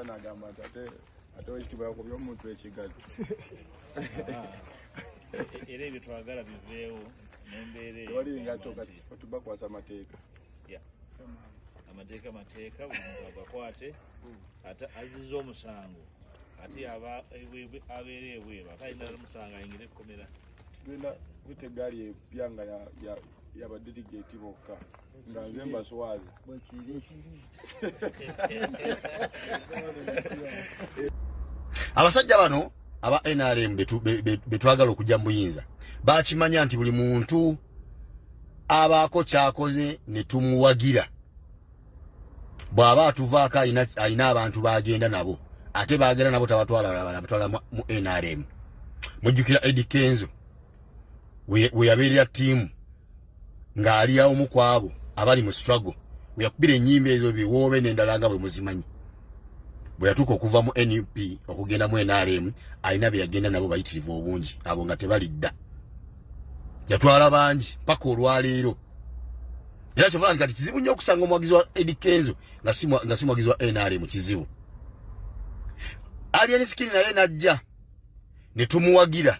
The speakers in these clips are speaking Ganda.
bana agamba ate ekitiibwa yakubye omuntu ekigazi. Era ebyo twagala biveewo n'embeera tewali ngato kati otubakwasa amateeka. Amateeka buli muntu agakwate ate aziza omusango ate abeera ebweru ate alina omusango ayingire ekkomera. Tugenda kuyita eggaali empya nga yabadelegate bokka nga nze mbaswazi. Abasajja bano aba NRM betwagala okujja mu buyinza bakimanya nti buli muntu abaako kyakoze ne tumuwagira bw'aba atuvaako alina abantu bagenda nabo ate bagenda nabo tabatwala mu NRM. Mujjukira Eddie Kenzo we yabeerera ttiimu ng'ali omu ku abo abali mu struggle we yakubira ennyimba ezo biwoobe n'endala nga bwe muzimanyi. Bwe yatuuka okuva mu NUP okugenda mu NRM alina be yagenda nabo bayitirivu obungi abo nga tebalidda. Yatwala bangi paka olwaleero. Era kyova kati kizibu nnyo okusanga omuwagizi wa Eddie Kenzo nga si muwagizi wa NRM kizibu. Alien Skin naye najja ne tumuwagira.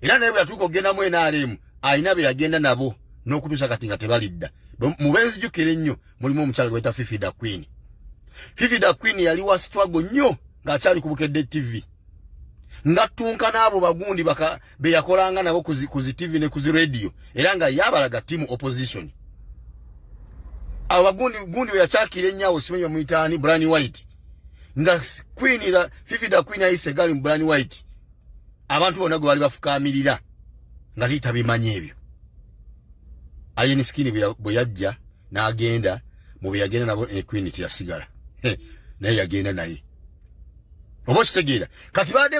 Era naye bwe yatuuka okugenda mu NRM alina be yagenda nabo n'okutuusa kati nga tebalidda. Mu benzijukire ennyo mulimu omukyala gwe bayita Fifi da Queen. Fifi da Queen yali wa struggle nnyo ng'akyali ku Bukedde TV. Ngatunka n'abo bagundi be yakolanga nabo kuzi TV ne kuzi radio era nga yabalaga team opposition. Abo gundi we yakyakira ennyawo simenye muyitaani Brian White. Nga Queen la Fifi da Queen ayise gali mu Brian White. Abantu bonna gwe bali bafukaamirira nga liita bimanye ebyo. Alien Skin bwe yajja n'agenda mu bwe yagenda nabo Queen tiyasigala. Naye yagenda naye. Oba kitegeera kati baade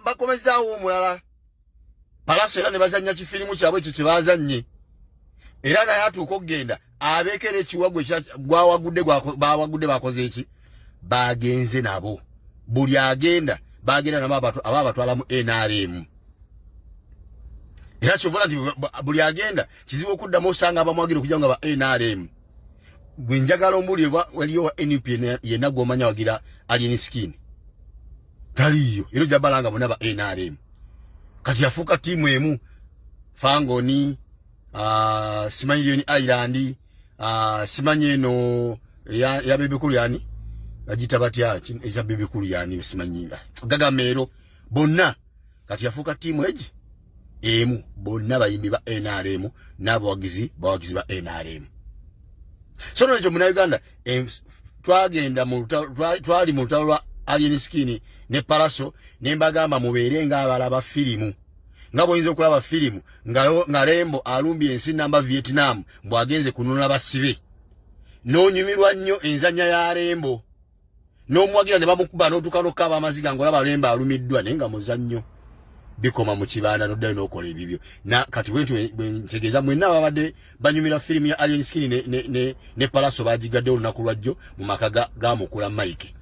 bakomezaawo omulala Palaso era ne bazannya kifirimu kyabwe ekyo kye bazannye. Era naye atuuka okugenda abeekera ekiwago bawagudde bakoze eki bagenze nabo. Buli agenda bagenda nabo ababatwala mu NRM. Era kyovula nti buli agenda kizibu okuddamu osanga abamwagira okujja nga ba NRM. Gwe njagala ombuli waliyo wa NUP yenna gw'omanya wagira Alien Skin. Taliyo ero jabalanga bonna ba NRM. Kati yafuuka tiimu emu Fangoni Simanyi Island simanyi eno ya bebekulu yani agita batya ekya bebekulu yani simanyi Gagamero bonna kati yafuuka tiimu eji emu bonna bayimbi ba NRM n'abawagizi ba NRM. So n'ekyo mu Uganda twagenda twali mu lutalo lwa Alien Skin ne Palaso ne mbagamba mubeere ng'abalaba firimu nga bw'oyinza okulaba firimu nga Lembo alumbye ensi namba Vietnam bw'agenze kununula basibe n'onyumirwa nnyo enzanya ya Lembo n'omuwagira ne bamukuba n'otuuka n'okkaaba amaziga ng'olaba Lembo alumiddwa naye nga muzannyo bikoma mu kibanda n'oddayo n'okola ebibyo. Na kati bwe ntegeeza mwenna babadde banyumira firimu ya Alien Skin ne Palaso bagigadde olunaku lwajjo mu maka ga Mukula Mike.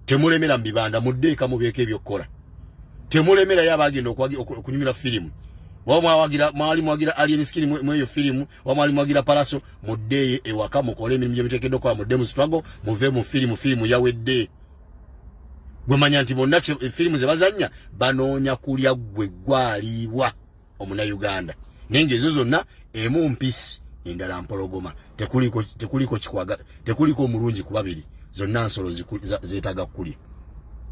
Temulemera mu bibanda muddeeka mubeeko ebyokukola. Temulemera yabagenda okunyumira firimu. Mwali mwagira Alien Skin mu eyo firimu, mwali mwagira Palaso muddeeye ewaka mukole emirimu gy'emiteekeddwa okukola mudde mu struggle muve mu firimu yawedde. Gwe manya nti bonna firimu ze bazannya banoonya kulya gwe gwaliibwa omuna Uganda. Nenge ezo zonna emu mpisi endala mpologoma. Tekuliko omulungi ku babiri. Zonna nsolo zeetaaga kulya.